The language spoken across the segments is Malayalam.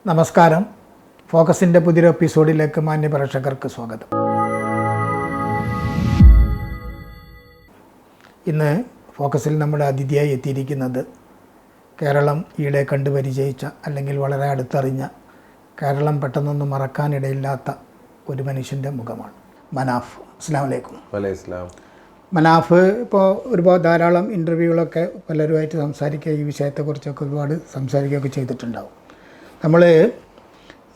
നമസ്കാരം. ഫോക്കസിൻ്റെ പുതിയൊരു എപ്പിസോഡിലേക്ക് മാന്യ പ്രേക്ഷകർക്ക് സ്വാഗതം. ഇന്ന് ഫോക്കസിൽ നമ്മുടെ അതിഥിയായി എത്തിയിരിക്കുന്നത് കേരളം ഈയിടെ കണ്ടു പരിചയിച്ച അല്ലെങ്കിൽ വളരെ അടുത്തറിഞ്ഞ, കേരളം പെട്ടെന്നൊന്നും മറക്കാനിടയില്ലാത്ത ഒരു മനുഷ്യൻ്റെ മുഖമാണ് മനാഫ്. അസ്സലാമു അലൈക്കും. വലൈഹിസ്സലാം. മനാഫ് ഇപ്പോൾ ഒരുപാട് ധാരാളം ഇൻ്റർവ്യൂകളൊക്കെ പലരുമായിട്ട് സംസാരിക്കുക, ഈ വിഷയത്തെക്കുറിച്ചൊക്കെ ഒരുപാട് സംസാരിക്കുകയൊക്കെ ചെയ്തിട്ടുണ്ടാവും. നമ്മൾ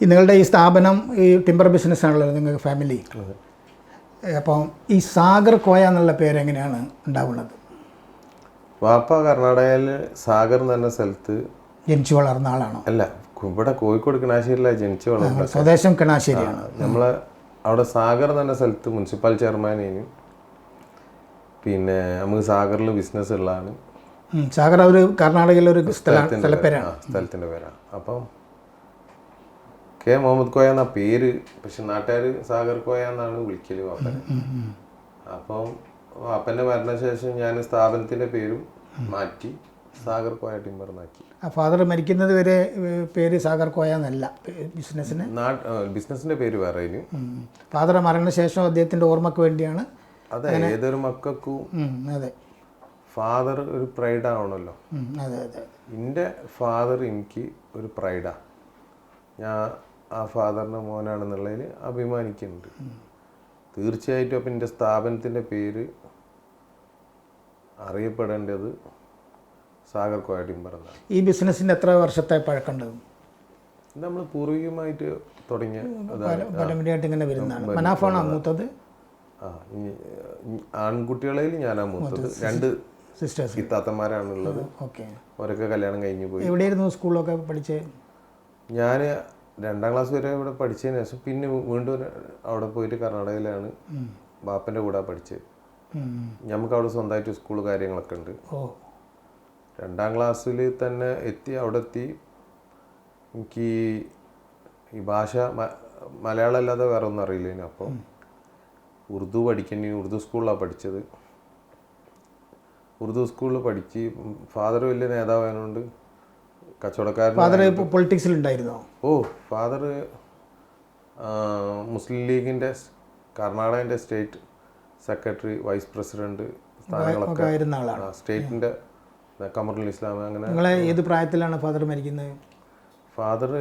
നിങ്ങളുടെ ഈ സ്ഥാപനം ഈ ടിമ്പർ ബിസിനസ്സാണല്ലോ നിങ്ങൾക്ക് ഫാമിലി. അപ്പം ഈ സാഗർ കോയ എന്നുള്ള പേര് എങ്ങനെയാണ് ഉണ്ടാവുന്നത്? വാപ്പ കർണാടകയിൽ സാഗർ എന്ന് പറഞ്ഞ സ്ഥലത്ത് ജനിച്ചു വളർന്ന ആളാണോ? അല്ല, ഇവിടെ കോഴിക്കോട് കിണാശ്ശേരിയിലാണ് ജനിച്ചു വളർന്നത്. സ്വദേശം കിണാശ്ശേരിയാണ്. നമ്മളെ അവിടെ സാഗർ എന്ന് പറഞ്ഞ സ്ഥലത്ത് മുനിസിപ്പൽ ചെയർമാനേനും പിന്നെ നമുക്ക് സാഗറിൽ ബിസിനസ് ഉള്ളതാണ്. സാഗർ ഒരു കർണാടകയിലെ ഒരു സ്ഥലപ്പേരാണ്, സ്ഥലത്തിൻ്റെ പേരാണ്. അപ്പം കെ മുഹമ്മദ് കോയ എന്നാ പേര്, പക്ഷെ നാട്ടുകാർ സാഗർ കോയ എന്നാണ് വിളിക്കല് വാപ്പനെ. അപ്പം വാപ്പൻ്റെ മരണശേഷം ഞാൻ സ്ഥാപനത്തിൻ്റെ പേരും മാറ്റി സാഗർ കോയ ടിമ്പർ എന്നാക്കി. ഫാദർ മരിക്കുന്നത് വരെ പേര് സാഗർ കോയ എന്നല്ല, ബിസിനസിൻ്റെ പേര് വേറെ. ഫാദർ മരണശേഷം അദ്ദേഹത്തിൻ്റെ ഓർമ്മയ്ക്ക് വേണ്ടിയാണ്. അതെ, ഏതൊരു മക്കൾക്കും അതെ ഫാദർ ഒരു പ്രൈഡ് ആവണമല്ലോ. അതെ അതെ, എൻ്റെ ഫാദർ എനിക്ക് ഒരു പ്രൈഡാണ്. ഞാൻ ആ ഫാദറിൻ്റെ മോനാണെന്നുള്ളതിൽ അഭിമാനിക്കുന്നുണ്ട്. തീർച്ചയായിട്ടും അപ്പം എൻ്റെ സ്ഥാപനത്തിൻ്റെ പേര് അറിയപ്പെടേണ്ടത് സാഗർ കോയ ടിമ്പർ എന്നാണ്. ഈ ബിസിനസ്സിന് എത്ര വർഷത്തെ പഴക്കമുണ്ട്? നമ്മൾ പൂർവികമായിട്ട് തുടങ്ങിയ പരമ്പരയായിട്ട് ഇങ്ങനെ വരുന്നതാണ്. മനാഫാണോ മൂത്തത്? ആൺകുട്ടികളിൽ ഞാനാ മൂത്തത്. 2 സിസ്റ്റേഴ്സ് ഇത്താത്തമാരാണുള്ളത്. ഓക്കെ. അവരൊക്കെ കല്യാണം കഴിഞ്ഞ് പോയി. എവിടെയായിരുന്നു സ്കൂളൊക്കെ പഠിച്ചത്? ഞാൻ 2ാം ക്ലാസ് വരെ ഇവിടെ പഠിച്ചതിന് ശേഷം പിന്നെ വീണ്ടും അവിടെ പോയിട്ട് കർണാടകയിലാണ് ബാപ്പൻ്റെ കൂടെ പഠിച്ചത്. നമുക്ക് അവിടെ സ്വന്തമായിട്ട് സ്കൂൾ കാര്യങ്ങളൊക്കെ ഉണ്ട്. 2ാം ക്ലാസ്സിൽ തന്നെ അവിടെ എത്തി. എനിക്ക് ഈ ഭാഷ മലയാളം അല്ലാതെ വേറെ ഒന്നും അറിയില്ല. അപ്പോൾ ഉറുദു പഠിക്കേണ്ടി, ഉറുദു സ്കൂളിലാണ് പഠിച്ചത്. ഉറുദു സ്കൂളിൽ പഠിച്ച് ഫാദർ വലിയ നേതാവായതുകൊണ്ട് കച്ചവടക്കാരൻ. ഫാദർ പൊളിറ്റിക്സിലുണ്ടായിരുന്നോ? ഫാദർ മുസ്ലിം ലീഗിൻ്റെ കർണാടകൻ്റെ സ്റ്റേറ്റ് സെക്രട്ടറി, വൈസ് പ്രസിഡന്റ് സ്ഥാനങ്ങളൊക്കെ ആയിരുന്ന ആളാണ്. സ്റ്റേറ്റിൻ്റെ കമറുൽ ഇസ്ലാം. അങ്ങനെ. നിങ്ങളെ ഏത് പ്രായത്തിലാണ് ഫാദർ മരിക്കുന്നത്? ഫാദർ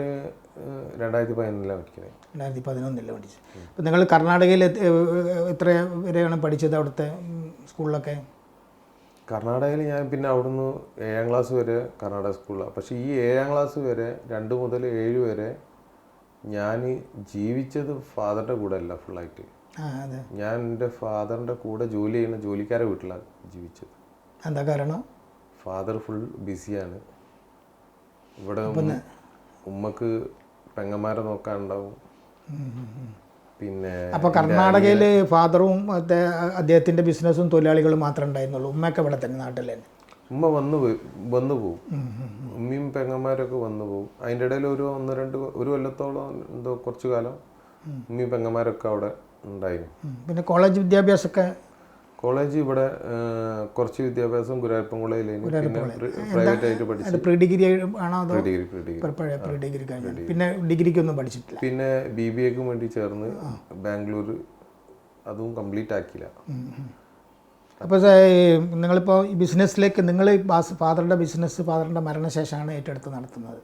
2011 മരിക്കുന്നത്. 2011 പഠിച്ചത്. അപ്പം നിങ്ങൾ കർണാടകയിൽ എത്ര വരെയാണ് പഠിച്ചത് അവിടുത്തെ സ്കൂളിലൊക്കെ? കർണാടകയിൽ ഞാൻ പിന്നെ അവിടുന്ന് 7ാം ക്ലാസ് വരെ കർണാടക സ്കൂളിലാണ്. പക്ഷേ ഈ 7ാം ക്ലാസ് വരെ 2 മുതൽ 7 വരെ ഞാൻ ജീവിച്ചത് ഫാദറിൻ്റെ കൂടെ അല്ല ഫുള്ളായിട്ട്. ഞാൻ എൻ്റെ ഫാദറിൻ്റെ കൂടെ ജോലി ചെയ്യുന്ന ജോലിക്കാരെ വീട്ടിലാണ് ജീവിച്ചത്. എന്താ കാരണം? ഫാദർ ഫുൾ ബിസിയാണ്. ഇവിടെ ഉമ്മക്ക് പെങ്ങന്മാരെ നോക്കാനുണ്ടാവും. പിന്നെ അപ്പോൾ കർണാടകയിൽ ഫാദറും അദ്ദേഹത്തിൻ്റെ ബിസിനസ്സും തൊഴിലാളികളും മാത്രമേ ഉണ്ടായിരുന്നുള്ളൂ? ഉമ്മയൊക്കെ ഇവിടെ തന്നെ നാട്ടിൽ തന്നെ? ഉമ്മ വന്നു പോകും. ഉമ്മയും പെങ്ങന്മാരൊക്കെ വന്നു പോകും. അതിൻ്റെ ഇടയിൽ ഒരു കൊല്ലത്തോളം എന്തോ കുറച്ചു കാലം ഉമ്മയും പെങ്ങന്മാരൊക്കെ അവിടെ ഉണ്ടായിരുന്നു. പിന്നെ കോളേജ് വിദ്യാഭ്യാസമൊക്കെ? കോളേജ് ഇവിടെ കുറച്ച് വിദ്യാഭ്യാസം ഗുരുവായൂരപ്പൻ കോളേജിലായിരുന്നു. പിന്നെ പ്രൈവറ്റ് ആയിട്ട് പഠിച്ചു. പ്രീ ഡിഗ്രി ആണോ? Pre degree. പ്രീ ഡിഗ്രി കഴിഞ്ഞു. പിന്നെ ഡിഗ്രിക്കൊന്നും പഠിച്ചിട്ടില്ല? പിന്നെ BBAക്ക് വേണ്ടി ചേർന്ന് ബാംഗ്ലൂർ, അതും കംപ്ലീറ്റ് ആക്കിയില്ല. അപ്പോൾ നിങ്ങളിപ്പോൾ ഈ ബിസിനസ്സിലേക്ക് നിങ്ങൾ ഫാദറിൻ്റെ ബിസിനസ് ഫാദറിൻ്റെ മരണശേഷമാണ് ഏറ്റെടുത്ത് നടത്തുന്നത്?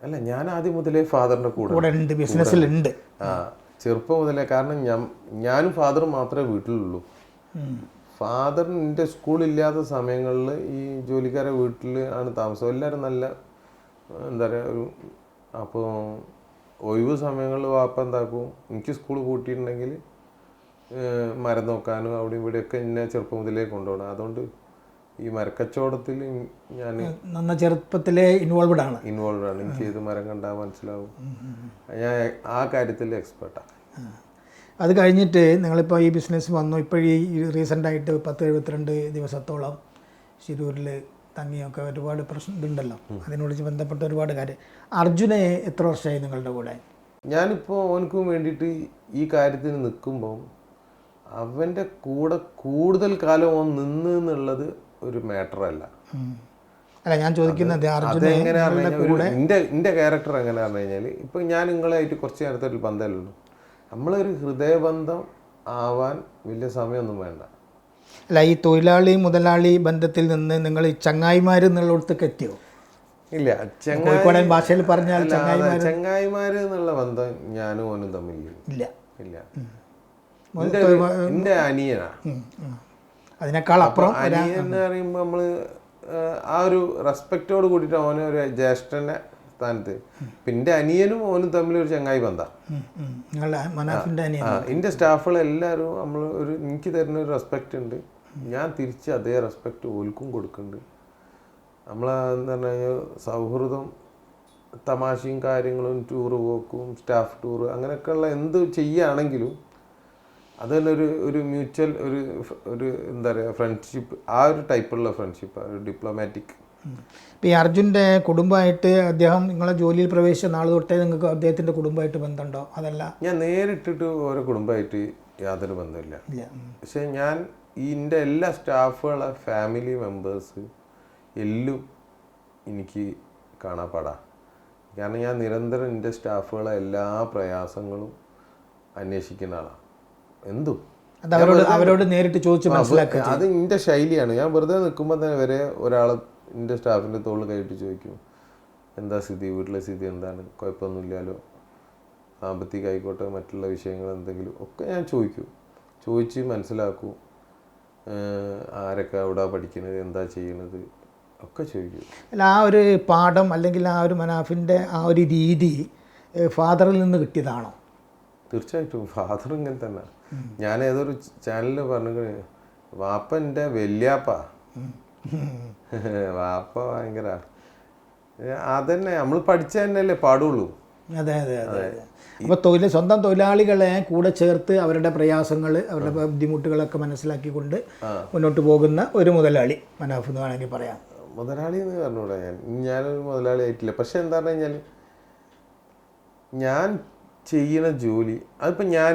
അല്ല, ഞാൻ ആദ്യം മുതലേ ഫാദറിൻ്റെ കൂടെ ഉണ്ട്, ബിസിനസ്സിലുണ്ട്. ചെറുപ്പം മുതലേ. കാരണം ഞാനും ഫാദറും മാത്രമേ വീട്ടിലുള്ളൂ. ഫാദറിൻ്റെ സ്കൂളില്ലാത്ത സമയങ്ങളിൽ ഈ ജോലിക്കാരെ വീട്ടിൽ ആണ് താമസം. എല്ലാവരും നല്ല എന്താ പറയുക അപ്പോൾ ഒഴിവ് സമയങ്ങളിൽ വാപ്പ എന്താക്കും, എനിക്ക് സ്കൂൾ കൂട്ടിയിട്ടുണ്ടെങ്കിൽ മരം നോക്കാനും അവിടെ ഇവിടെയൊക്കെ എന്നെ ചെറുപ്പം മുതലേ കൊണ്ടുപോകണം. അതുകൊണ്ട് ഈ മരക്കച്ചവടത്തിൽ ഞാൻ ചെറുപ്പത്തിലെ ഇൻവോൾവ്ഡ് ആണ്. എനിക്ക് ഏത് മരം കണ്ടാൽ മനസ്സിലാവും. ഞാൻ ആ കാര്യത്തിൽ എക്സ്പെർട്ടാണ്. അത് കഴിഞ്ഞിട്ട് നിങ്ങളിപ്പോൾ ഈ ബിസിനസ് വന്നു. ഇപ്പോൾ ഈ റീസെൻ്റായിട്ട് 10-72 ദിവസത്തോളം ശിരൂരിൽ തങ്ങിയൊക്കെ ഒരുപാട് ഇതുണ്ടല്ലോ, അതിനോട് ബന്ധപ്പെട്ട ഒരുപാട് കാര്യം. അർജുനെ എത്ര വർഷമായി നിങ്ങളുടെ കൂടെ? ഞാനിപ്പോൾ അവനക്കും വേണ്ടിയിട്ട് ഈ കാര്യത്തിന് നിൽക്കുമ്പോൾ അവൻ്റെ കൂടെ കൂടുതൽ കാലം അവൻ നിന്ന് എന്നുള്ളത് ഒരു മാറ്ററല്ല. അല്ല ഞാൻ ചോദിക്കുന്നത് അതെങ്ങനെയാ പറഞ്ഞു അർജുനെ കഴിഞ്ഞാൽ എൻ്റെ ക്യാരക്ടർ എങ്ങനെയാ പറഞ്ഞു കഴിഞ്ഞാൽ ഇപ്പം ഞാൻ നിങ്ങളായിട്ട് കുറച്ച് നേരത്തെ ഒരു ബന്ധമല്ലേ ഉള്ളൂ. നമ്മളൊരു ഹൃദയബന്ധം ആവാൻ വലിയ സമയമൊന്നും വേണ്ട. അല്ല ഈ തൊഴിലാളി മുതലാളി ബന്ധത്തിൽ നിന്ന് നിങ്ങൾ ഈ ചങ്ങായിമാർ എന്നുള്ളിടത്തേക്ക് എത്തിയോ? ഇല്ല, കോഴിക്കോടൻ ഭാഷയിൽ പറഞ്ഞാൽ ചങ്ങായിമാര് എന്നുള്ള ബന്ധം ഞാനും ഓനും തമ്മിൽ ഇല്ല. ഇല്ല. എൻ്റെ അനിയനാ. അതിനേക്കാൾ അപ്പുറം അനിയൻ എന്ന് പറയുമ്പോൾ നമ്മള് ആ ഒരു റെസ്പെക്റ്റോട് കൂടിയിട്ട് ഓനെ ഒരു ജ്യേഷ്ഠന്റെ സ്ഥാനത്ത്. പിന്നെ അനിയനും ഓനും തമ്മിൽ ഒരു ചങ്ങായി ബന്ധം. എൻ്റെ സ്റ്റാഫുകളെല്ലാവരും നമ്മൾ എനിക്ക് തരുന്ന ഒരു റെസ്പെക്റ്റ് ഉണ്ട്. ഞാൻ തിരിച്ച് അതേ റെസ്പെക്റ്റ് ഓൽക്കും കൊടുക്കുന്നുണ്ട്. നമ്മളെന്താ പറഞ്ഞു കഴിഞ്ഞാൽ സൗഹൃദം, തമാശയും കാര്യങ്ങളും, ടൂറ് പോക്കും, സ്റ്റാഫ് ടൂറ്, അങ്ങനെയൊക്കെയുള്ള എന്ത് ചെയ്യുകയാണെങ്കിലും അത് തന്നെ ഒരു മ്യൂച്വൽ ഒരു എന്താ പറയുക ഫ്രണ്ട്ഷിപ്പ്, ആ ഒരു ടൈപ്പുള്ള ഫ്രണ്ട്ഷിപ്പ്, ഒരു ഡിപ്ലോമാറ്റിക്. ഇപ്പോൾ ഈ അർജുൻ്റെ കുടുംബമായിട്ട് അദ്ദേഹം നിങ്ങളെ ജോലിയിൽ പ്രവേശിച്ച നാൾ തൊട്ടേ നിങ്ങൾക്ക് അദ്ദേഹത്തിൻ്റെ കുടുംബമായിട്ട് ബന്ധമുണ്ടോ? അതല്ല, ഞാൻ നേരിട്ടിട്ട് ഓരോ കുടുംബമായിട്ട് യാതൊരു ബന്ധമില്ല. പക്ഷേ ഞാൻ എൻ്റെ എല്ലാ സ്റ്റാഫുകളെ ഫാമിലി മെമ്പേഴ്സ് എല്ലാം എനിക്ക് കാണാപ്പാടാ. കാരണം ഞാൻ നിരന്തരം എൻ്റെ സ്റ്റാഫുകളെ എല്ലാ പ്രയാസങ്ങളും അന്വേഷിക്കുന്ന ആളാണ്. എന്തും അവരോട് നേരിട്ട് ചോദിച്ച് മനസ്സിലാക്കുക, അത് എൻ്റെ ശൈലിയാണ്. ഞാൻ വെറുതെ നിൽക്കുമ്പോൾ തന്നെ വരെ ഒരാൾ എൻ്റെ സ്റ്റാഫിൻ്റെ തോളിൽ കയറ്റി ചോദിക്കും, എന്താ സ്ഥിതി, വീട്ടിലെ സ്ഥിതി എന്താണ്, കുഴപ്പമൊന്നുമില്ലല്ലോ, സാമ്പത്തികമായിക്കോട്ടെ മറ്റുള്ള വിഷയങ്ങൾ എന്തെങ്കിലും ഒക്കെ ഞാൻ ചോദിച്ച് മനസ്സിലാക്കും. ആരൊക്കെ അവിടെ പഠിക്കുന്നത്, എന്താ ചെയ്യണത് ഒക്കെ ചോദിക്കും. അല്ല, ആ ഒരു പാഠം അല്ലെങ്കിൽ ആ ഒരു മനാഫിൻ്റെ ആ ഒരു രീതി ഫാദറിൽ നിന്ന് കിട്ടിയതാണോ? തീർച്ചയായിട്ടും ഫാദർ ഇങ്ങനെ തന്നെ. ഞാൻ ഏതൊരു ചാനലിൽ പറഞ്ഞു, വാപ്പ എൻ്റെ വല്യാപ്പ, വാപ്പ ഭയങ്കര അതന്നെ, നമ്മൾ പഠിച്ച തന്നെയല്ലേ പാടുള്ളൂ. അതെ അതെ അതെ. അപ്പോൾ സ്വന്തം തൊഴിലാളികളെ കൂടെ ചേർത്ത് അവരുടെ പ്രയാസങ്ങൾ, അവരുടെ ബുദ്ധിമുട്ടുകളൊക്കെ മനസ്സിലാക്കിക്കൊണ്ട് മുന്നോട്ട് പോകുന്ന ഒരു മുതലാളി മനാഫ് എന്ന് വേണമെങ്കിൽ പറയാം. മുതലാളി എന്ന് പറഞ്ഞൂടാ, ഞാനൊരു മുതലാളി ആയിട്ടില്ല. പക്ഷെ എന്താ പറഞ്ഞു കഴിഞ്ഞാൽ ഞാൻ ചെയ്യുന്ന ജോലി, അതിപ്പോൾ ഞാൻ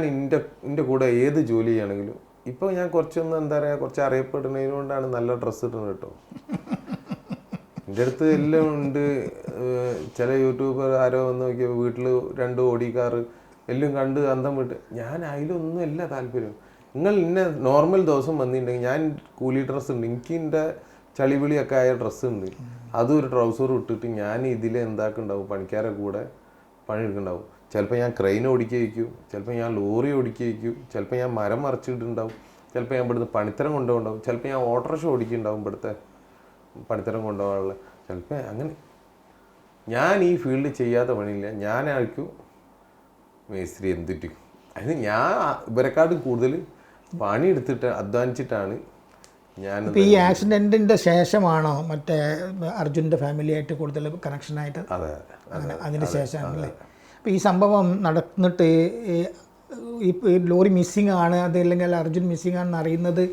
എൻ്റെ കൂടെ ഏത് ജോലി ചെയ്യണമെങ്കിലും, ഇപ്പോൾ ഞാൻ കുറച്ചൊന്നും എന്താ പറയുക, കുറച്ച് അറിയപ്പെടുന്നതിന് കൊണ്ടാണ് നല്ല ഡ്രസ്സ് ഇടുന്നത് കേട്ടോ. എൻ്റെ അടുത്ത് എല്ലാം ഉണ്ട്. ചില യൂട്യൂബർ ആരോ വന്ന് നോക്കിയ വീട്ടിൽ 2 ഓടി കാറ് എല്ലാം കണ്ട് അന്തം വിട്ട്. ഞാൻ അതിലൊന്നും അല്ല താല്പര്യം. നിങ്ങൾ ഇന്ന നോർമൽ ദിവസം വന്നിട്ടുണ്ടെങ്കിൽ ഞാൻ കൂലി ഡ്രസ്സ് ഉണ്ട്, എനിക്ക് എൻ്റെ ചളിവിളിയൊക്കെ ആയ ഡ്രസ്സ് ഉണ്ട്, അതും ഒരു ട്രൗസറും ഇട്ടിട്ട് ഞാൻ ഇതിൽ എന്താക്കുണ്ടാവും, പണിക്കാരെ കൂടെ പണിയെടുക്കുന്നുണ്ടാവും. ചിലപ്പോൾ ഞാൻ ക്രെയിൻ ഓടിക്കുകയും, ചിലപ്പോൾ ഞാൻ ലോറി ഓടിക്കുകയും, ചിലപ്പോൾ ഞാൻ മരം മറിച്ചിട്ടുണ്ടാവും, ചിലപ്പോൾ ഞാൻ ഇവിടുന്ന് പണിത്തരം കൊണ്ടുപോകുണ്ടാവും, ചിലപ്പോൾ ഞാൻ ഓട്ടോറിക്ഷ ഓടിക്കുന്നുണ്ടാവും ഇവിടുത്തെ പണിത്തരം കൊണ്ടുപോകാനുള്ള. ചിലപ്പോൾ അങ്ങനെ ഞാൻ ഈ ഫീൽഡ് ചെയ്യാത്ത പണിയില്ല. ഞാനായിരിക്കും മേസ്ത്രി എന്തിട്ട്. അതിന് ഞാൻ ഇവരെക്കാട്ടും കൂടുതൽ പണിയെടുത്തിട്ട് അധ്വാനിച്ചിട്ടാണ് ഞാൻ. ഈ ആക്സിഡൻറ്റിൻ്റെ ശേഷമാണോ മറ്റേ അർജുൻ്റെ ഫാമിലിയായിട്ട് കൂടുതൽ കണക്ഷനായിട്ട്? അതെ, അതിന് ശേഷമാണല്ലേ. അപ്പോൾ ഈ സംഭവം നടന്നിട്ട് ഈ ലോറി മിസ്സിങ് ആണ്, അതല്ലെങ്കിൽ അർജുൻ മിസ്സിങ് ആണെന്ന് അറിയുന്നത്